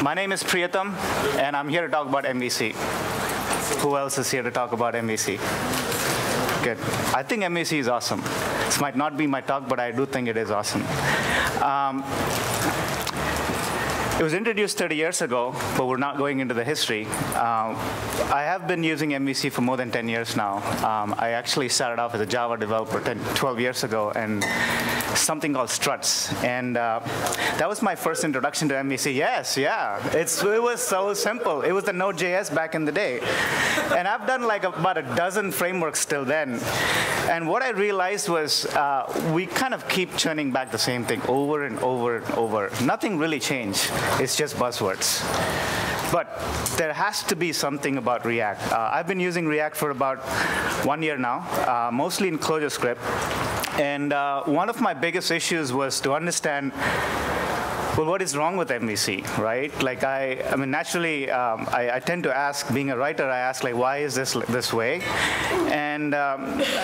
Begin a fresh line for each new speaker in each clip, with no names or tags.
My name is Priyatam, and I'm here to talk about MVC. Who else is here to talk about MVC? Good. I think MVC is awesome. This might not be my talk, but I do think it is awesome. It was introduced 30 years ago, but we're not going into the history. I have been using MVC for more than 10 years now. I actually started off as a Java developer 12 years ago, and something called struts. And that was my first introduction to MVC. Yes, yeah. It was so simple. It was the Node.js back in the day. And I've done like about a dozen frameworks till then. And what I realized was we kind of keep churning back the same thing over and over and over. Nothing really changed. It's just buzzwords. But there has to be something about React. I've been using React for about 1 year now, mostly in Clojurescript. And one of my biggest issues was to understand, well, what is wrong with MVC, right? Like, I mean, naturally, I tend to ask, being a writer, I ask, like, why is this way? And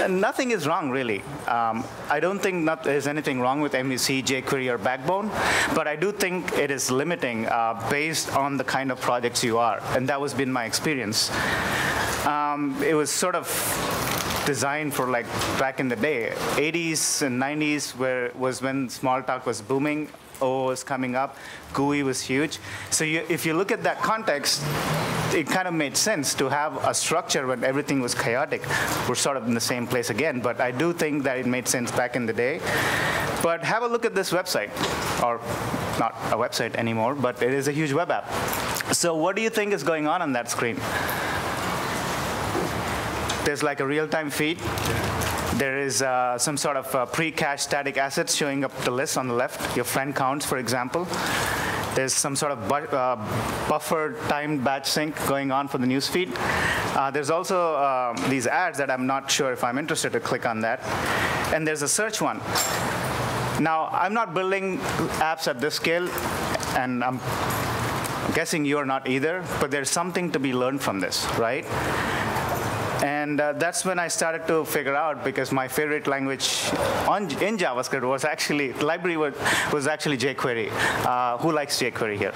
nothing is wrong, really. I don't think there's anything wrong with MVC, jQuery, or Backbone, but I do think it is limiting based on the kind of projects you are, and that has been my experience. It was sort of designed for, like, back in the day. 80s and 90s was when Smalltalk was booming. O was coming up, GUI was huge. So if you look at that context, it kind of made sense to have a structure when everything was chaotic. We're sort of in the same place again, but I do think that it made sense back in the day. But have a look at this website, or not a website anymore, but it is a huge web app. So what do you think is going on that screen? There's like a real-time feed. There is some sort of pre-cached static assets showing up the list on the left, your friend counts, for example. There's some sort of buffered timed batch sync going on for the newsfeed. There's also these ads that I'm not sure if I'm interested to click on that. And there's a search one. Now, I'm not building apps at this scale, and I'm guessing you're not either, but there's something to be learned from this, right? And that's when I started to figure out, because my favorite language in JavaScript was actually, the library was actually jQuery. Who likes jQuery here?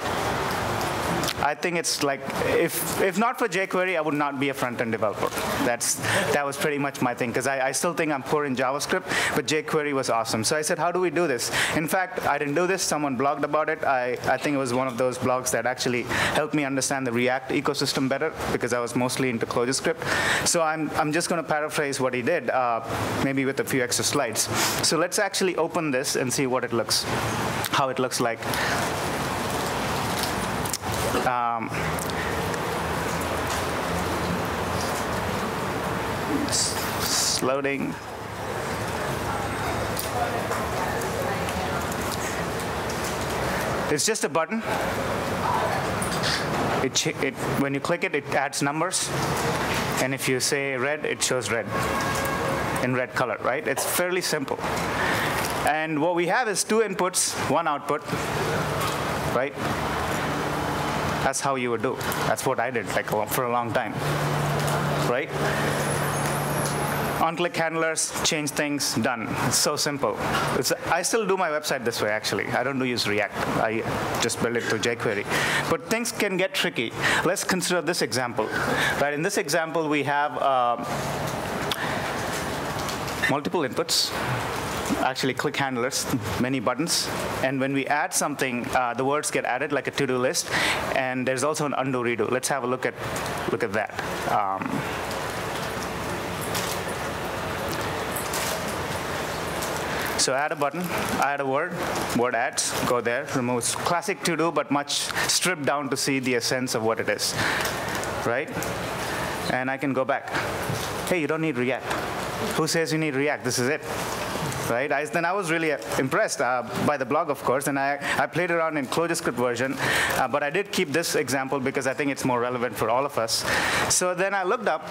I think it's like, if not for jQuery, I would not be a front-end developer. That was pretty much my thing, because I still think I'm poor in JavaScript, but jQuery was awesome. So I said, how do we do this? In fact, I didn't do this. Someone blogged about it. I think it was one of those blogs that actually helped me understand the React ecosystem better, because I was mostly into Clojurescript. So I'm just going to paraphrase what he did, maybe with a few extra slides. So let's actually open this and see what it looks, how it looks like. It's loading. It's just a button. When you click it, it adds numbers. And if you say red, it shows red in red color, right? It's fairly simple. And what we have is 2 inputs, 1 output, right? That's how you would do. That's what I did, like, for a long time, right? On-click handlers, change things, done. It's so simple. I still do my website this way, actually. I don't use React. I just build it through jQuery. But things can get tricky. Let's consider this example. Right? In this example, we have multiple inputs. Actually, click handlers, many buttons. And when we add something, the words get added like a to-do list. And there's also an undo redo. Let's have a look at that. So add a button, add a word adds, go there, removes. Classic to-do, but much stripped down to see the essence of what it is, right? And I can go back. Hey, you don't need React. Who says you need React? This is it. Right? Then I was really impressed by the blog, of course, and I played around in Clojurescript version, but I did keep this example because I think it's more relevant for all of us. So then I looked up,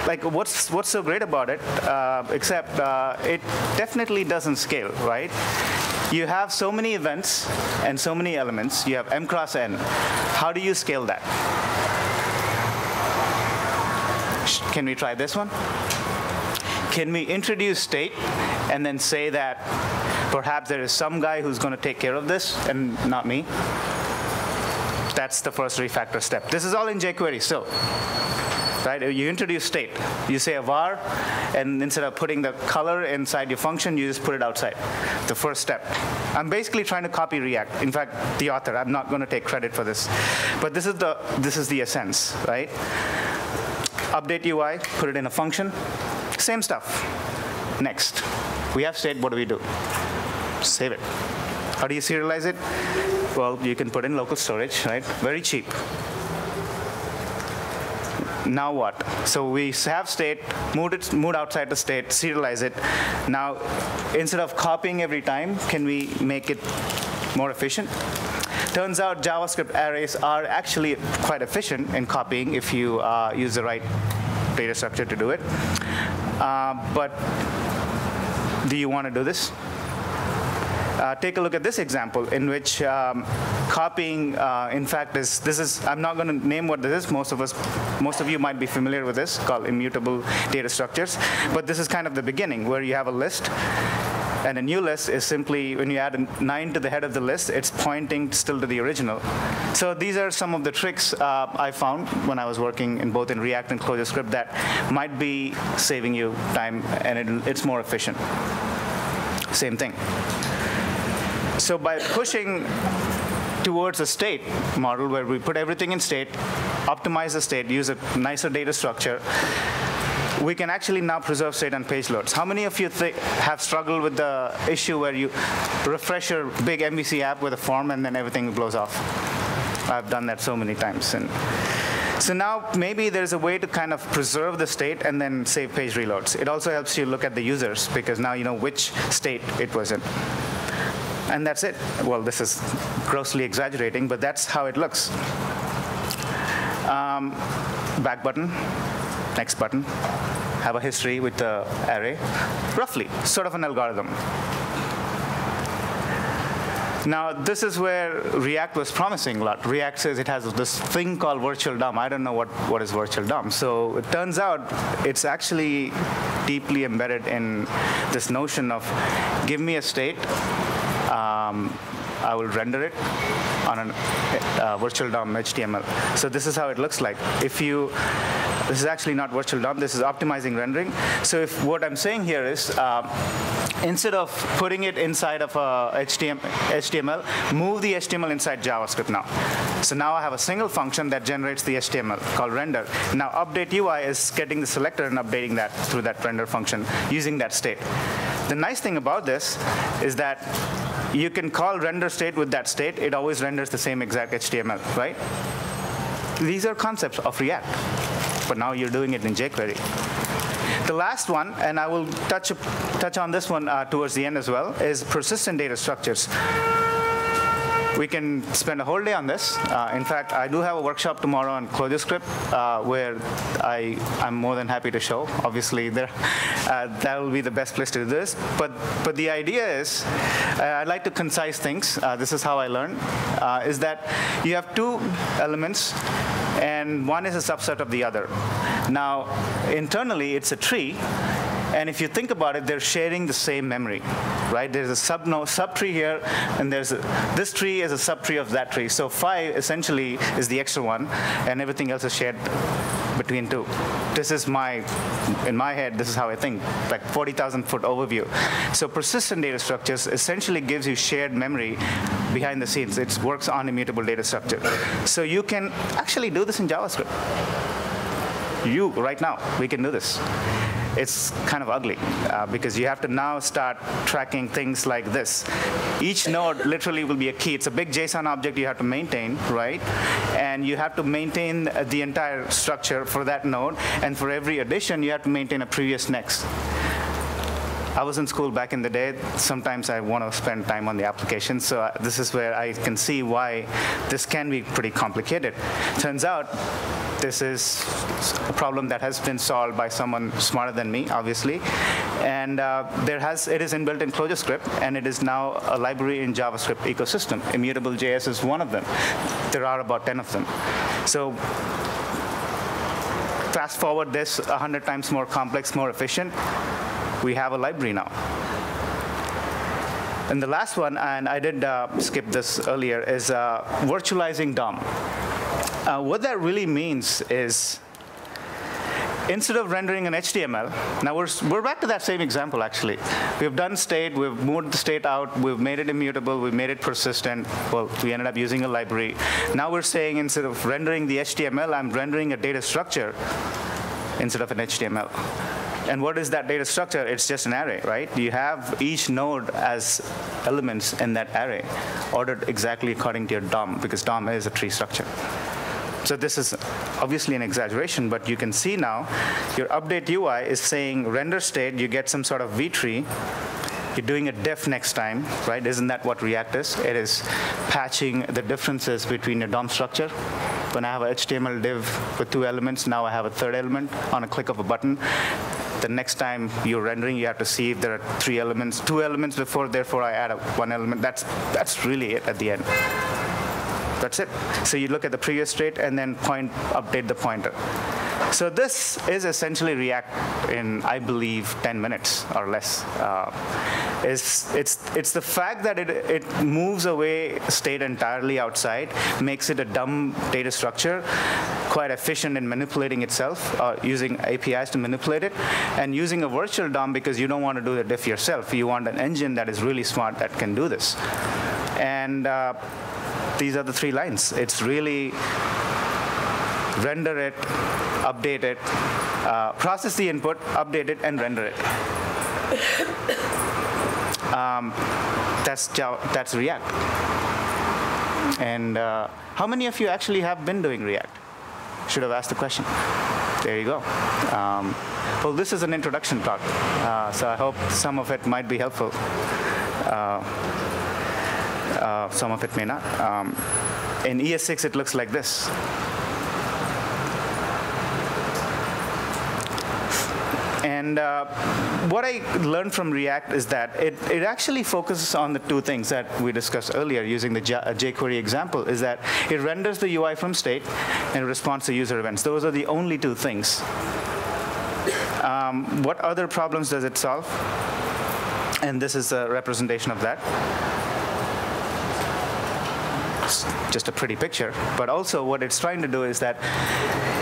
like, what's so great about it, except it definitely doesn't scale, right? You have so many events and so many elements. You have m cross n. How do you scale that? Can we try this one? Can we introduce state and then say that perhaps there is some guy who's going to take care of this and not me? That's the first refactor step. This is all in jQuery still. Right? You introduce state. You say a var, and instead of putting the color inside your function, you just put it outside. The first step. I'm basically trying to copy React. In fact, the author, I'm not going to take credit for this. But this is the essence, right? Update UI, put it in a function. Same stuff. Next. We have state, what do we do? Save it. How do you serialize it? Well, you can put in local storage, right? Very cheap. Now what? So we have state, moved outside the state, serialize it. Now, instead of copying every time, can we make it more efficient? Turns out JavaScript arrays are actually quite efficient in copying if you use the right data structure to do it. But do you want to do this? Take a look at this example in which copying, in fact, I'm not going to name what this is. Most of you might be familiar with this, called immutable data structures. But this is kind of the beginning, where you have a list. And a new list is simply, when you add a 9 to the head of the list, it's pointing still to the original. So these are some of the tricks I found when I was working both in React and Clojurescript that might be saving you time, and it's more efficient. Same thing. So by pushing towards a state model where we put everything in state, optimize the state, use a nicer data structure, we can actually now preserve state on page loads. How many of you have struggled with the issue where you refresh your big MVC app with a form and then everything blows off? I've done that so many times. And so now maybe there's a way to kind of preserve the state and then save page reloads. It also helps you look at the users, because now you know which state it was in. And that's it. Well, this is grossly exaggerating, but that's how it looks. Back button, next button, have a history with the array, roughly, sort of an algorithm. Now, this is where React was promising a lot. React says it has this thing called virtual DOM. I don't know what is virtual DOM. So it turns out it's actually deeply embedded in this notion of give me a state, I will render it on a virtual DOM HTML. So this is how it looks like. This is actually not virtual DOM. This is optimizing rendering. So what I'm saying here is, instead of putting it inside of HTML, move the HTML inside JavaScript now. So now I have a single function that generates the HTML called render. Now update UI is getting the selector and updating that through that render function using that state. The nice thing about this is that you can call render state with that state. It always renders the same exact HTML, right? These are concepts of React, but now you're doing it in jQuery. The last one, and I will touch on this one towards the end as well, is persistent data structures. We can spend a whole day on this. In fact, I do have a workshop tomorrow on Clojurescript where I'm more than happy to show. Obviously, that will be the best place to do this. But the idea is, I'd like to concise things. This is how I learn, is that you have two elements, and one is a subset of the other. Now, internally, it's a tree. And if you think about it, they're sharing the same memory, right? There's a subtree here, and this tree is a subtree of that tree. So 5 essentially is the extra one, and everything else is shared between two. This is in my head, this is how I think, like 40,000-foot overview. So persistent data structures essentially gives you shared memory behind the scenes. It works on immutable data structure. So you can actually do this in JavaScript. Right now, we can do this. It's kind of ugly because you have to now start tracking things like this. Each node literally will be a key. It's a big JSON object you have to maintain, right? And you have to maintain the entire structure for that node. And for every addition, you have to maintain a previous next. I was in school back in the day. Sometimes I want to spend time on the application. So this is where I can see why this can be pretty complicated. Turns out, this is a problem that has been solved by someone smarter than me, obviously. And it is inbuilt in Clojurescript, and it is now a library in JavaScript ecosystem. Immutable.js is one of them. There are about 10 of them. So fast forward this 100 times more complex, more efficient. We have a library now. And the last one, and I did skip this earlier, is virtualizing Dom. What that really means is, instead of rendering an HTML, now we're back to that same example, actually. We've done state, we've moved the state out, we've made it immutable, we've made it persistent. Well, we ended up using a library. Now we're saying, instead of rendering the HTML, I'm rendering a data structure instead of an HTML. And what is that data structure? It's just an array, right? You have each node as elements in that array, ordered exactly according to your DOM, because DOM is a tree structure. So this is obviously an exaggeration, but you can see now your update UI is saying render state, you get some sort of V tree. You're doing a def next time, right? Isn't that what React is? It is patching the differences between your DOM structure. When I have an HTML div with 2 elements, now I have a third element on a click of a button. The next time you're rendering, you have to see if there are 3 elements, 2 elements before, therefore I add 1 element. That's really it at the end. That's it. So you look at the previous state and then update the pointer. So this is essentially React in, I believe, 10 minutes or less. It's the fact that it moves away state entirely outside, makes it a dumb data structure, quite efficient in manipulating itself, using APIs to manipulate it, and using a virtual DOM because you don't want to do the diff yourself. You want an engine that is really smart that can do this. And these are the 3 lines. It's really render it, update it, process the input, update it, and render it. That's React. And how many of you actually have been doing React? Should have asked the question. There you go. Well, this is an introduction talk, so I hope some of it might be helpful. Some of it may not. In ES6, it looks like this. And what I learned from React is that it actually focuses on the 2 things that we discussed earlier using the jQuery example, is that it renders the UI from state and responds to user events. Those are the only 2 things. What other problems does it solve? And this is a representation of that. Just a pretty picture, but also what it's trying to do is that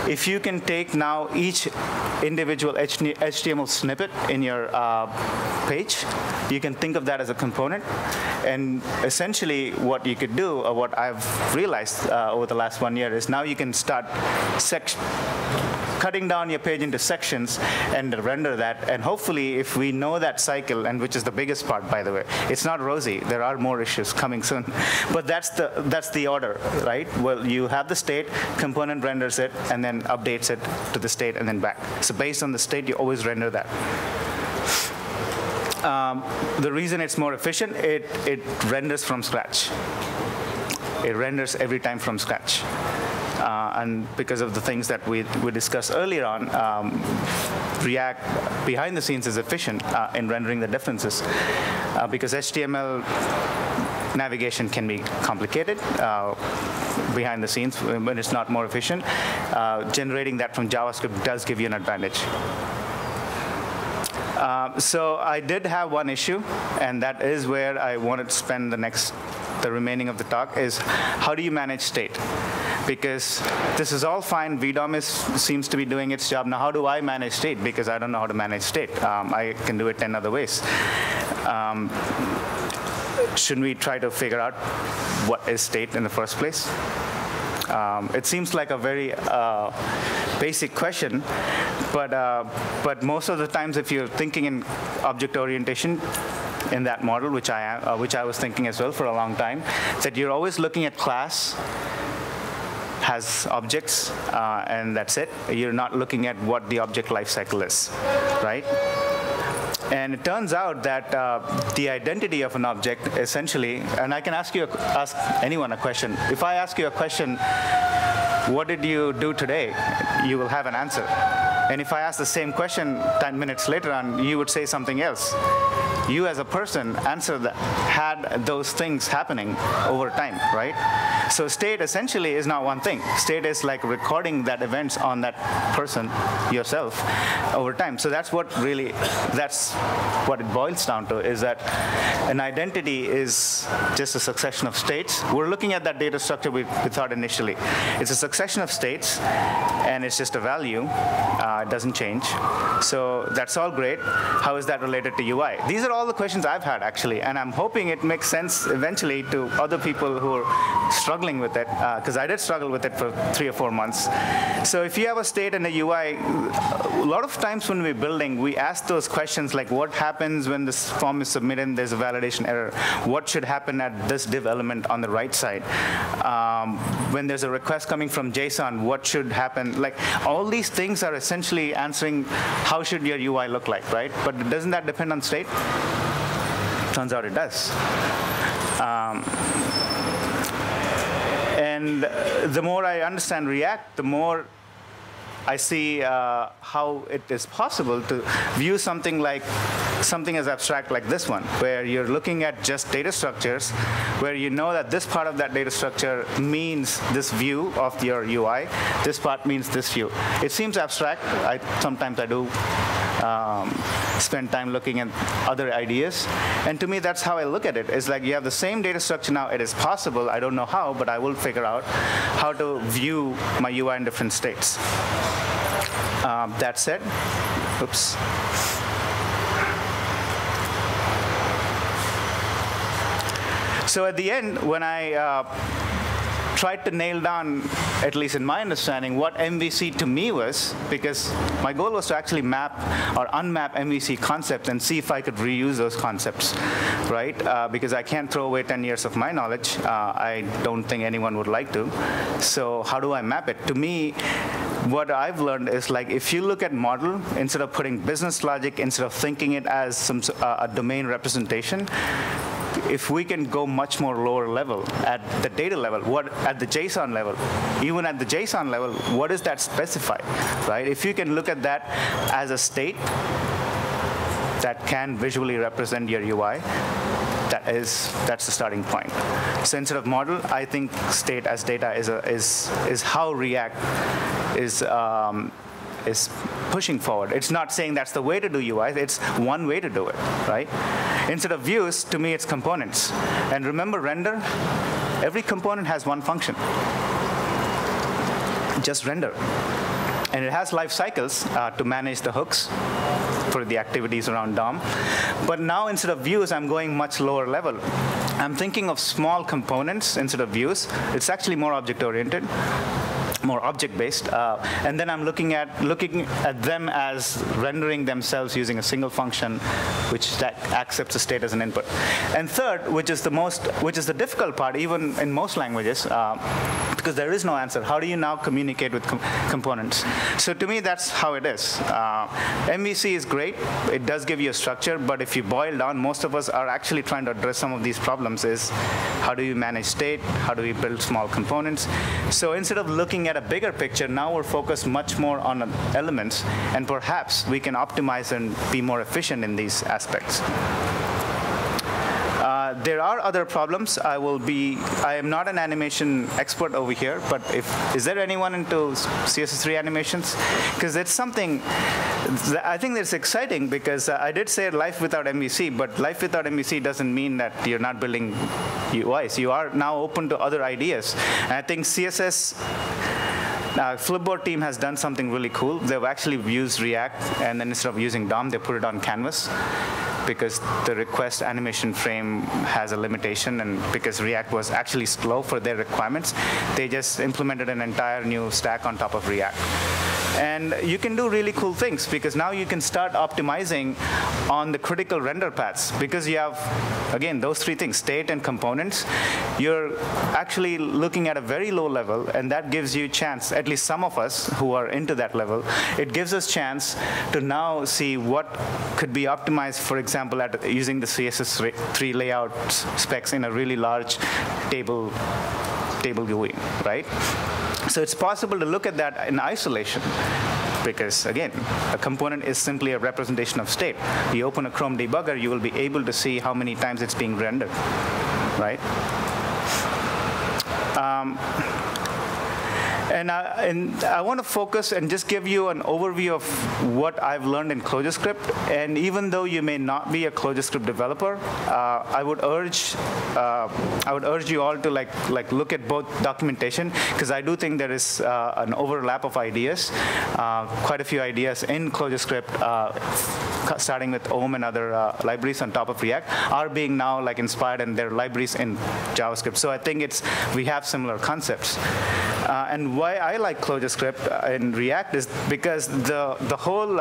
if you can take now each individual HTML snippet in your page, you can think of that as a component. And essentially what you could do, or what I've realized over the last 1 year, is now you can start cutting down your page into sections and render that. And hopefully, if we know that cycle, and which is the biggest part, by the way, it's not rosy. There are more issues coming soon. But that's the order, right? Well, you have the state, component renders it, and then updates it to the state, and then back. So based on the state, you always render that. The reason it's more efficient, it renders from scratch. It renders every time from scratch. And because of the things that we discussed earlier on, React behind the scenes is efficient in rendering the differences. Because HTML navigation can be complicated behind the scenes when it's not more efficient. Generating that from JavaScript does give you an advantage. So I did have one issue, and that is where I wanted to spend the remaining of the talk, is how do you manage state? Because this is all fine. VDOM seems to be doing its job. Now, how do I manage state? Because I don't know how to manage state. I can do it 10 other ways. Shouldn't we try to figure out what is state in the first place? It seems like a very basic question, but most of the times, if you're thinking in object orientation, in that model, which I was thinking as well for a long time, that you're always looking at class has objects, and that's it. You're not looking at what the object lifecycle is, right? And it turns out that the identity of an object, essentially, and I can ask anyone a question. If I ask you a question, what did you do today? You will have an answer. And if I ask the same question 10 minutes later on, you would say something else. You as a person had those things happening over time, right? So state essentially is not one thing. State is like recording that events on that person, yourself, over time. So that's what it boils down to, is that an identity is just a succession of states. We're looking at that data structure we thought initially. It's a succession of states, and it's just a value. It doesn't change. So that's all great. How is that related to UI? These are all the questions I've had, actually, and I'm hoping it makes sense eventually to other people who are struggling with it, because I did struggle with it for 3 or 4 months. So if you have a state and a UI, a lot of times when we're building, we ask those questions like, what happens when this form is submitted and there's a validation error? What should happen at this div element on the right side? When there's a request coming from JSON, what should happen? Like, all these things are essentially answering how should your UI look like, right? But doesn't that depend on state? Turns out it does. And the more I understand React, the more I see how it is possible to view something as abstract like this one, where you're looking at just data structures, where you know that this part of that data structure means this view of your UI, this part means this view. It seems abstract. Sometimes I do spend time looking at other ideas. And to me, that's how I look at it. It's like you have the same data structure now. It is possible. I don't know how, but I will figure out how to view my UI in different states. That said, oops. So at the end, when I tried to nail down, at least in my understanding, what MVC to me was, because my goal was to actually map or unmap MVC concepts and see if I could reuse those concepts, right? Because I can't throw away 10 years of my knowledge. I don't think anyone would like to. So how do I map it? To me, what I've learned is, like, if you look at model, instead of putting business logic, instead of thinking it as a domain representation, if we can go much more lower level, at the data level, at the JSON level, even at the JSON level, what does that specify, right? If you can look at that as a state that can visually represent your UI, that's the starting point. So instead of model, I think state as data is how React is pushing forward. It's not saying that's the way to do UI. It's one way to do it, right? Instead of views, to me, it's components. And remember render? Every component has one function. Just render. And it has life cycles to manage the hooks for the activities around DOM. But now, instead of views, I'm going much lower level. I'm thinking of small components instead of views. It's actually more object-oriented, more object-based, and then I'm looking at them as rendering themselves using a single function, which accepts the state as an input. And third, which is the difficult part, even in most languages, because there is no answer. How do you now communicate with components? So to me, that's how it is. MVC is great. It does give you a structure, but if you boil down, most of us are actually trying to address some of these problems. Is how do you manage state? How do we build small components? So instead of looking at a bigger picture, now we're focused much more on elements, and perhaps we can optimize and be more efficient in these aspects. There are other problems. I am not an animation expert over here, but is there anyone into CSS3 animations? Because it's something that I think that's exciting, because I did say life without MVC, but life without MVC doesn't mean that you're not building UIs. You are now open to other ideas. And I think CSS Flipboard team has done something really cool. They've actually used React, and then instead of using DOM, they put it on Canvas, because the request animation frame has a limitation, and because React was actually slow for their requirements, they just implemented an entire new stack on top of React. And you can do really cool things, because now you can start optimizing on the critical render paths, because you have, again, those three things, state and components. You're actually looking at a very low level, and that gives you a chance, at least some of us who are into that level, it gives us chance to now see what could be optimized, for example, using the CSS3 layout specs in a really large table GUI, right? So it's possible to look at that in isolation, because, again, a component is simply a representation of state. You open a Chrome debugger, you will be able to see how many times it's being rendered, right? And I want to focus and just give you an overview of what I've learned in Clojurescript. And even though you may not be a Clojurescript developer, I would urge you all to look at both documentation, because I do think there is an overlap of ideas, quite a few ideas in Clojurescript, starting with Om and other libraries on top of React, are being now inspired, and their libraries in JavaScript. So I think we have similar concepts. And why I like Clojurescript in React is because the whole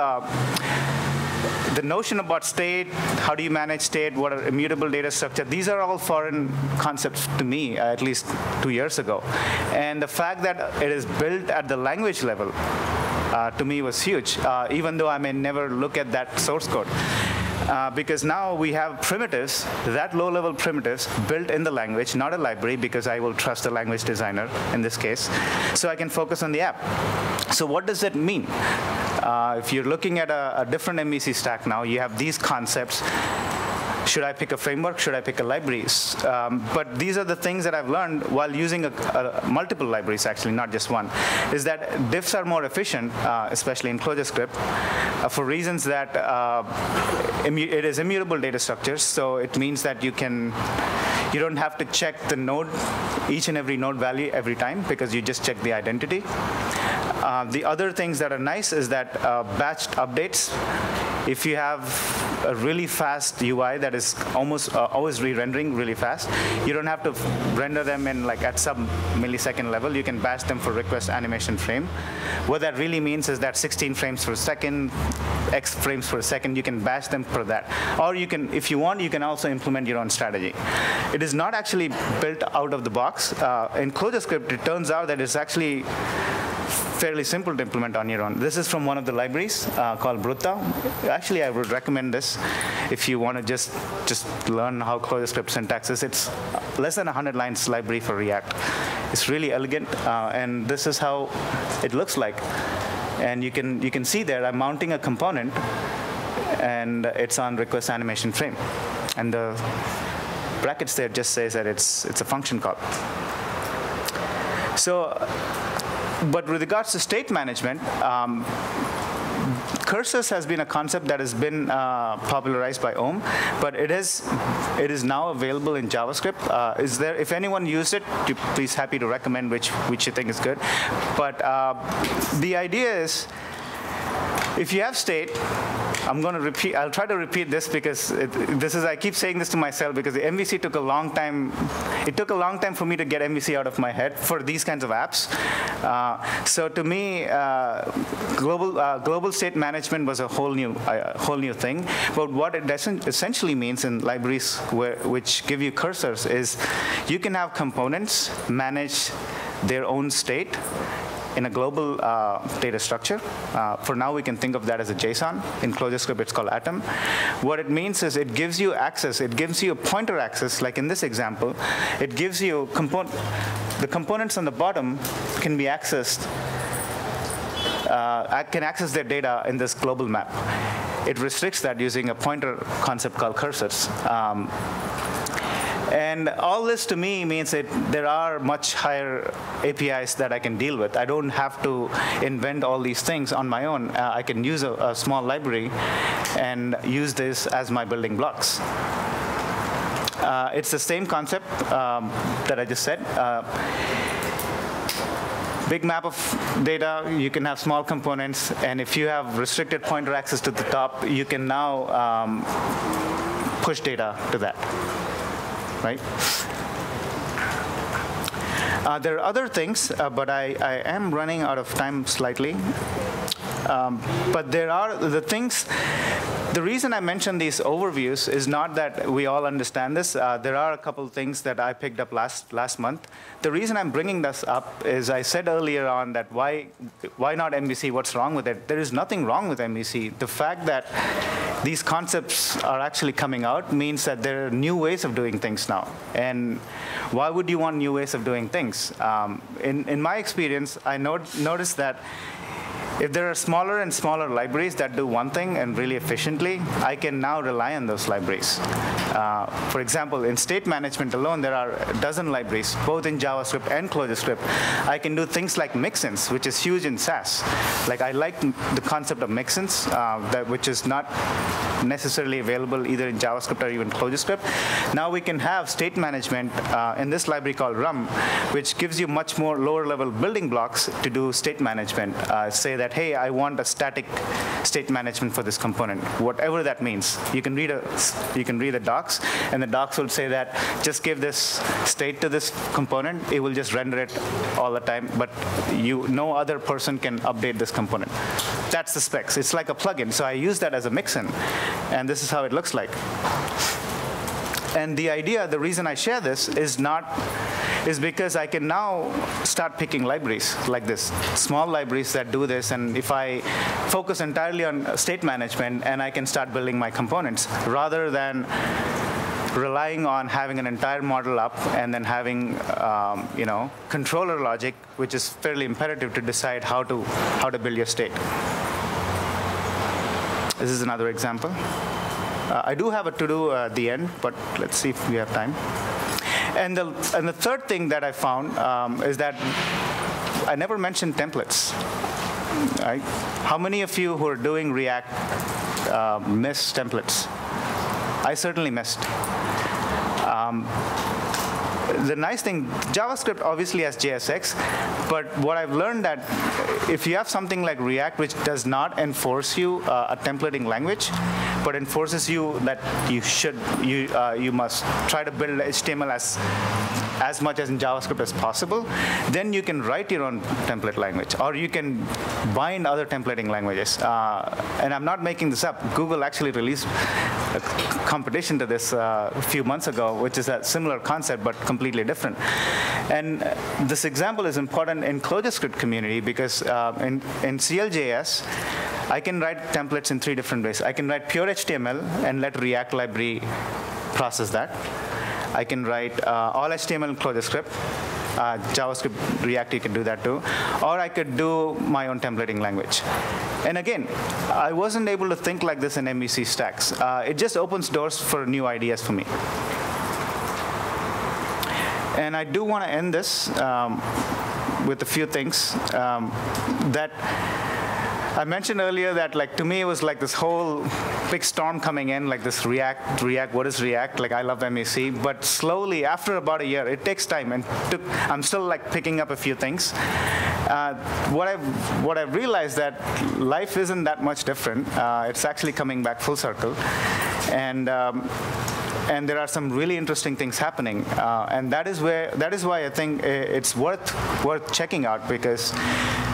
the notion about state, how do you manage state, what are immutable data structure, these are all foreign concepts to me, at least 2 years ago. And the fact that it is built at the language level, to me, was huge, even though I may never look at that source code. Because now we have primitives, that low-level primitives, built in the language, not a library, because I will trust the language designer in this case, so I can focus on the app. So what does that mean? If you're looking at a different MVC stack now, you have these concepts. Should I pick a framework? Should I pick a libraries? But these are the things that I've learned while using multiple libraries, actually, not just one, is that diffs are more efficient, especially in Clojurescript, for reasons that it is immutable data structures. So it means that you don't have to check the node, each and every node value every time, because you just check the identity. The other things that are nice is that batched updates. If you have a really fast UI that is almost always re-rendering really fast, you don't have to render them in at some millisecond level. You can batch them for request animation frame. What that really means is that 16 frames per second, X frames per second, you can batch them for that. Or you can, if you want, you can also implement your own strategy. It is not actually built out of the box. In Clojurescript, it turns out that it's actually fairly simple to implement on your own. This is from one of the libraries called Brutta. Actually, I would recommend this if you want to just learn how Clojurescript syntax is. It's less than 100 lines library for React. It's really elegant, and this is how it looks like. And you can see there, I'm mounting a component, and it's on request animation frame. And the brackets there just says that it's a function call. So, but with regards to state management, cursors has been a concept that has been popularized by Om, but it is now available in JavaScript. If anyone used it, please happy to recommend which you think is good. But the idea is, if you have state, I'll try to repeat this because I keep saying this to myself because the MVC took a long time. It took a long time for me to get MVC out of my head for these kinds of apps. So to me, global state management was a whole new thing. But what it essentially means in libraries which give you cursors is you can have components manage their own state in a global data structure. For now, we can think of that as a JSON. In Clojurescript, it's called Atom. What it means is it gives you access. It gives you a pointer access, like in this example. It gives you the components on the bottom can be accessed. Can access their data in this global map. It restricts that using a pointer concept called cursors. And all this to me means that there are much higher APIs that I can deal with. I don't have to invent all these things on my own. I can use a small library and use this as my building blocks. It's the same concept that I just said. Big map of data, you can have small components, and if you have restricted pointer access to the top, you can now push data to that. Right? There are other things, but I am running out of time slightly. But there are the things. The reason I mentioned these overviews is not that we all understand this. There are a couple of things that I picked up last month. The reason I'm bringing this up is I said earlier on that why not MVC? What's wrong with it? There is nothing wrong with MVC. The fact that these concepts are actually coming out means that there are new ways of doing things now. And why would you want new ways of doing things? In my experience, I noticed that if there are smaller and smaller libraries that do one thing and really efficiently, I can now rely on those libraries. For example, in state management alone, there are a dozen libraries, both in JavaScript and Clojure. I can do things like mixins, which is huge in SAS. Like, I like the concept of mixins, which is not necessarily available either in JavaScript or even Clojure. Now we can have state management in this library called rum, which gives you much more lower-level building blocks to do state management. Say that, hey, I want a static state management for this component, whatever that means. You can read the docs, and the docs will say that just give this state to this component. It will just render it all the time, but no other person can update this component. That's the specs. It's like a plugin. So I use that as a mixin, and this is how it looks like. And the idea, the reason I share this is because I can now start picking libraries like this, small libraries that do this, and if I focus entirely on state management, and I can start building my components rather than relying on having an entire model up and then having controller logic, which is fairly imperative to decide how to build your state. This is another example. I do have a to-do at the end, but let's see if we have time. And the third thing that I found is that I never mentioned templates. Right? How many of you who are doing React miss templates? I certainly missed. The nice thing, JavaScript obviously has JSX, but what I've learned that if you have something like React, which does not enforce you a templating language, but enforces you that you must try to build HTML as much as in JavaScript as possible, then you can write your own template language, or you can bind other templating languages. And I'm not making this up. Google actually released a competition to this a few months ago, which is a similar concept, but completely different. And this example is important in Clojurescript community because in CLJS, I can write templates in 3 different ways. I can write pure HTML and let React library process that. I can write all HTML in Clojure. JavaScript, React, you can do that too. Or I could do my own templating language. And again, I wasn't able to think like this in MVC stacks. It just opens doors for new ideas for me. And I do want to end this with a few things that I mentioned earlier that, like, to me, it was like this whole big storm coming in, like this React, what is React? Like, I love MVC, but slowly, after about a year, it takes time, and I'm still like picking up a few things. What I've realized that life isn't that much different. It's actually coming back full circle, and there are some really interesting things happening, and that is why I think it's worth checking out, because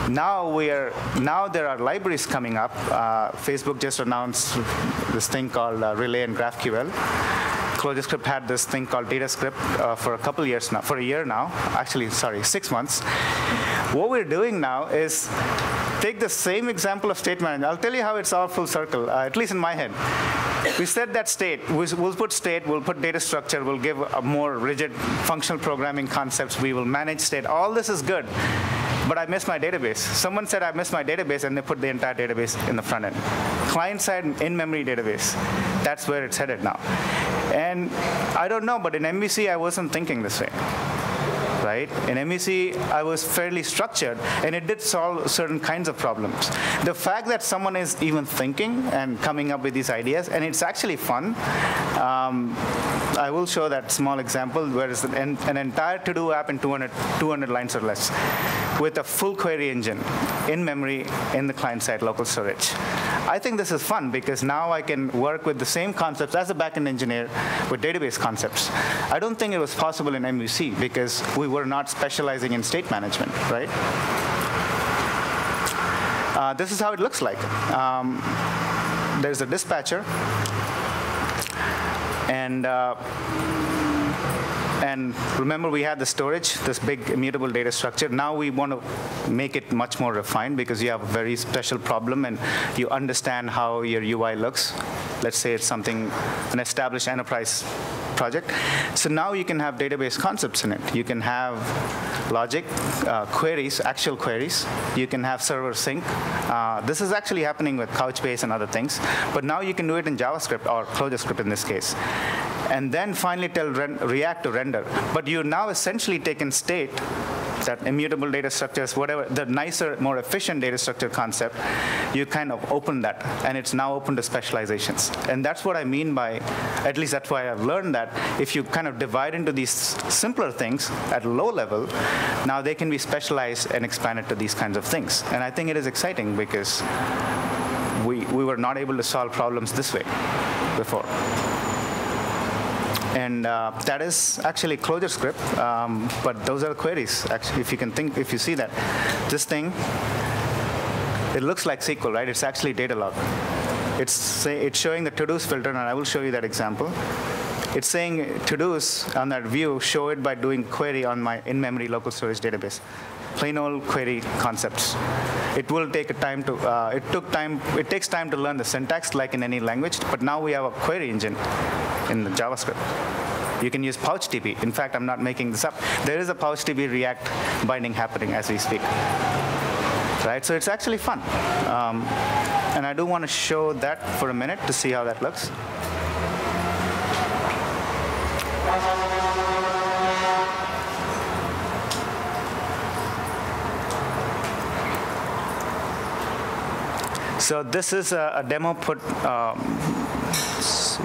now there are libraries coming up. Facebook just announced this thing called Relay and GraphQL. Clojurescript had this thing called DataScript for a year now. Actually, sorry, 6 months. What we're doing now is take the same example of state management. I'll tell you how it's all full circle, at least in my head. We said that state, we'll put state, we'll put data structure, we'll give a more rigid functional programming concepts, we will manage state. All this is good, but I miss my database. Someone said I miss my database, and they put the entire database in the front end. Client-side in-memory database, that's where it's headed now. And I don't know, but in MVC, I wasn't thinking this way. Right? In MVC, I was fairly structured, and it did solve certain kinds of problems. The fact that someone is even thinking and coming up with these ideas, and it's actually fun. I will show that small example where it's an entire to-do app in 200 lines or less with a full query engine in memory in the client-side local storage. I think this is fun because now I can work with the same concepts as a backend engineer with database concepts. I don't think it was possible in MVC because we were not specializing in state management, right? This is how it looks like. There's a dispatcher, and remember, we had the storage, this big immutable data structure. Now we want to make it much more refined because you have a very special problem and you understand how your UI looks. Let's say it's an established enterprise project. So now you can have database concepts in it. You can have logic, queries, actual queries. You can have server sync. This is actually happening with Couchbase and other things. But now you can do it in JavaScript or Clojurescript in this case. and then finally tell React to render. But you now essentially taken state, that immutable data structures, whatever, the nicer, more efficient data structure concept, you kind of open that, and it's now open to specializations. And that's what I mean by, at least that's why I've learned that if you kind of divide into these simpler things at a low level, now they can be specialized and expanded to these kinds of things. And I think it is exciting because we were not able to solve problems this way before. And that is actually Clojurescript, but those are queries. Actually, if you see that, this thing, it looks like SQL, right? It's actually data log. It's showing the to-dos filter, and I will show you that example. It's saying to-dos on that view, show it by doing query on my in-memory local storage database. Plain old query concepts. It will take a time to, it takes time to learn the syntax like in any language, but now we have a query engine in the JavaScript. You can use PouchDB. In fact, I'm not making this up. There is a PouchDB React binding happening as we speak. Right, so it's actually fun. And I do want to show that for a minute to see how that looks. So this is a demo put, let's see.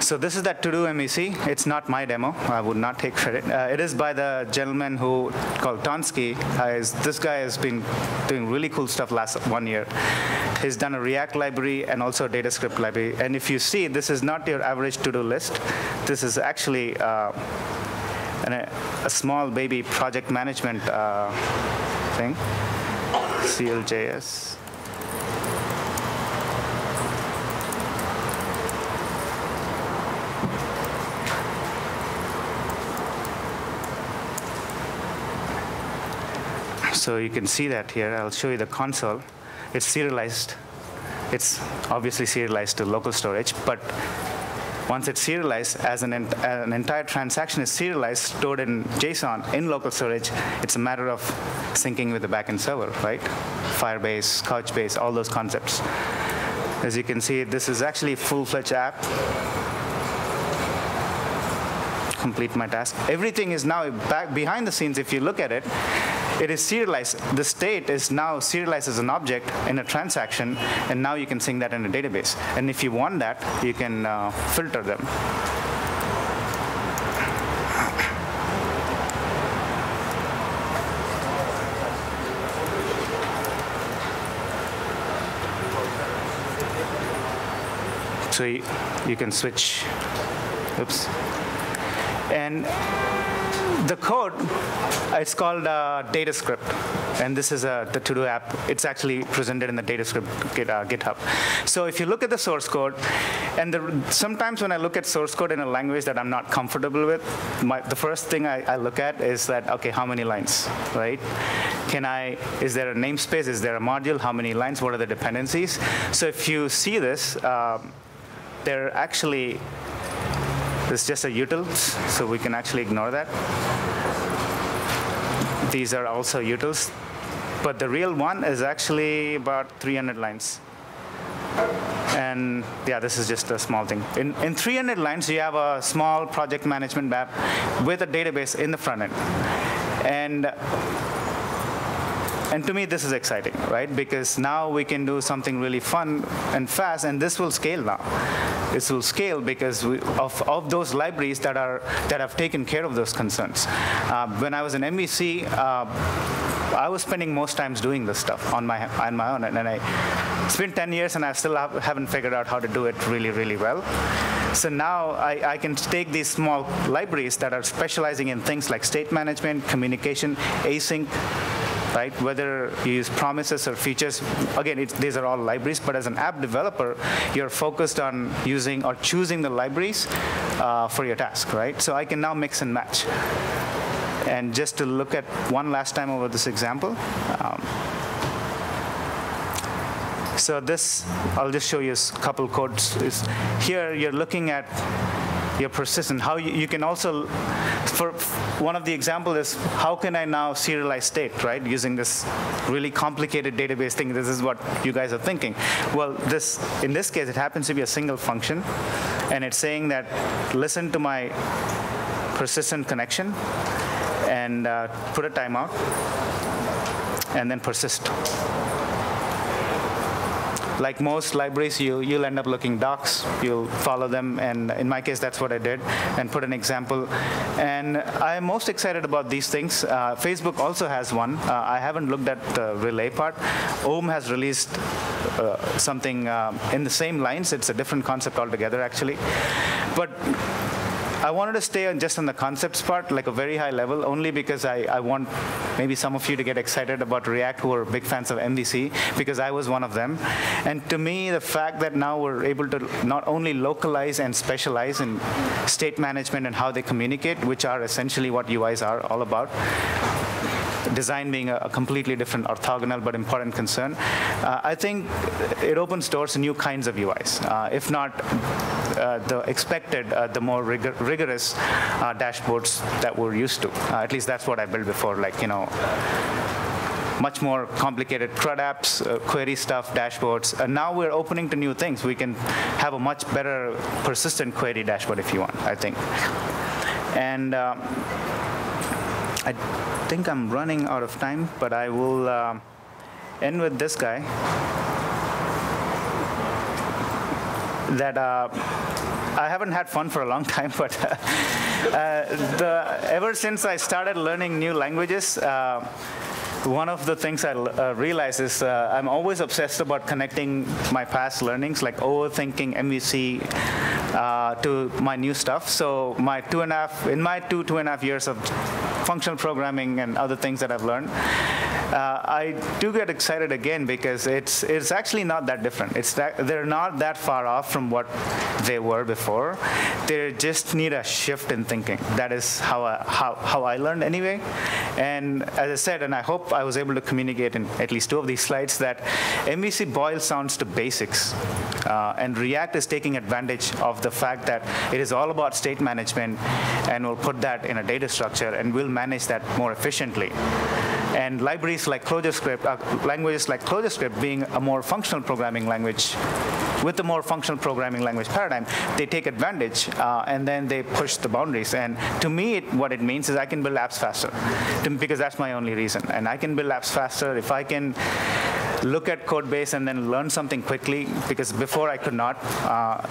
So this is that to-do MVC. It's not my demo. I would not take credit. It is by the gentleman who called Tonsky. This guy has been doing really cool stuff last 1 year. He's done a React library and also a DataScript library. And if you see, this is not your average to-do list. This is actually a small baby project management thing, CLJS. So you can see that here. I'll show you the console. It's serialized. It's obviously serialized to local storage, but once it's serialized, as an entire transaction is serialized, stored in JSON in local storage, it's a matter of syncing with the backend server, right? Firebase, Couchbase, all those concepts. As you can see, this is actually a full-fledged app. Complete my task. Everything is now back behind the scenes. If you look at it, it is serialized. The state is now serialized as an object in a transaction, and now you can sync that in a database. And if you want that, you can filter them. So you can switch. Oops. And the code, it's called DataScript, and this is the to-do app. It's actually presented in the DataScript GitHub. So if you look at the source code, and sometimes when I look at source code in a language that I'm not comfortable with, the first thing I look at is that, okay, how many lines, right? Is there a namespace? Is there a module? How many lines? What are the dependencies? So if you see this, they're actually, it's just a utils, so we can actually ignore that. These are also utils, but the real one is actually about 300 lines. And yeah, this is just a small thing. In 300 lines, you have a small project management map with a database in the front end. And to me, this is exciting, right? Because now we can do something really fun and fast, and this will scale now. This will scale because of those libraries that have taken care of those concerns. When I was in MVC, I was spending most times doing this stuff on my own, and it's been 10 years, and I still haven't figured out how to do it really, really well. So now I can take these small libraries that are specializing in things like state management, communication, async, right? Whether you use promises or features, again, these are all libraries, but as an app developer, you're focused on using or choosing the libraries for your task, right? So I can now mix and match. And just to look at one last time over this example, so this, I'll just show you a couple codes. Here you're looking at your persistent. How you can also, for one of the examples is, how can I now serialize state, right? Using this really complicated database thing, this is what you guys are thinking. Well, in this case, it happens to be a single function, and it's saying that, listen to my persistent connection, and put a timeout, and then persist. Like most libraries, you'll end up looking docs, you'll follow them, and in my case, that's what I did, and put an example. And I'm most excited about these things. Facebook also has one. I haven't looked at the relay part. Om has released something in the same lines. It's a different concept altogether, actually. But I wanted to stay just on the concepts part, like a very high level, only because I want maybe some of you to get excited about React who are big fans of MVC, because I was one of them. And to me, the fact that now we're able to not only localize and specialize in state management and how they communicate, which are essentially what UIs are all about, design being a completely different orthogonal but important concern, I think it opens doors to new kinds of UIs. If not the expected, the more rigorous dashboards that we're used to. At least that's what I built before, like, much more complicated CRUD apps, query stuff, dashboards. And now we're opening to new things. We can have a much better persistent query dashboard if you want, I think. And I think I'm running out of time, but I will end with this guy. That I haven't had fun for a long time, but ever since I started learning new languages, one of the things I realize is I'm always obsessed about connecting my past learnings, like overthinking MVC to my new stuff. So my two and a half years of functional programming and other things that I've learned, I do get excited again because it's actually not that different. They're not that far off from what they were before. They just need a shift in thinking. That is how I learned anyway. And as I said, and I hope I was able to communicate in at least 2 of these slides, that MVC boils down to basics. And React is taking advantage of the fact that it is all about state management, and we'll put that in a data structure, and we'll manage that more efficiently. And libraries like Clojurescript, languages like Clojurescript being a more functional programming language, with the more functional programming language paradigm, they take advantage, and then they push the boundaries. And to me, what it means is I can build apps faster, because that's my only reason. And I can build apps faster if I can look at code base and then learn something quickly, because before I could not.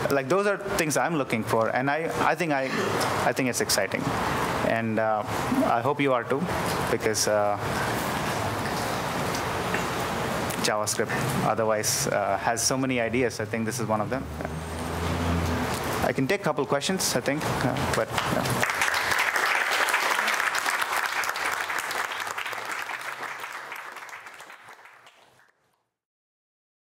Like, those are things I'm looking for, and I think it's exciting. And I hope you are too, because JavaScript otherwise has so many ideas. I think this is one of them. I can take a couple questions, I think, but. Yeah.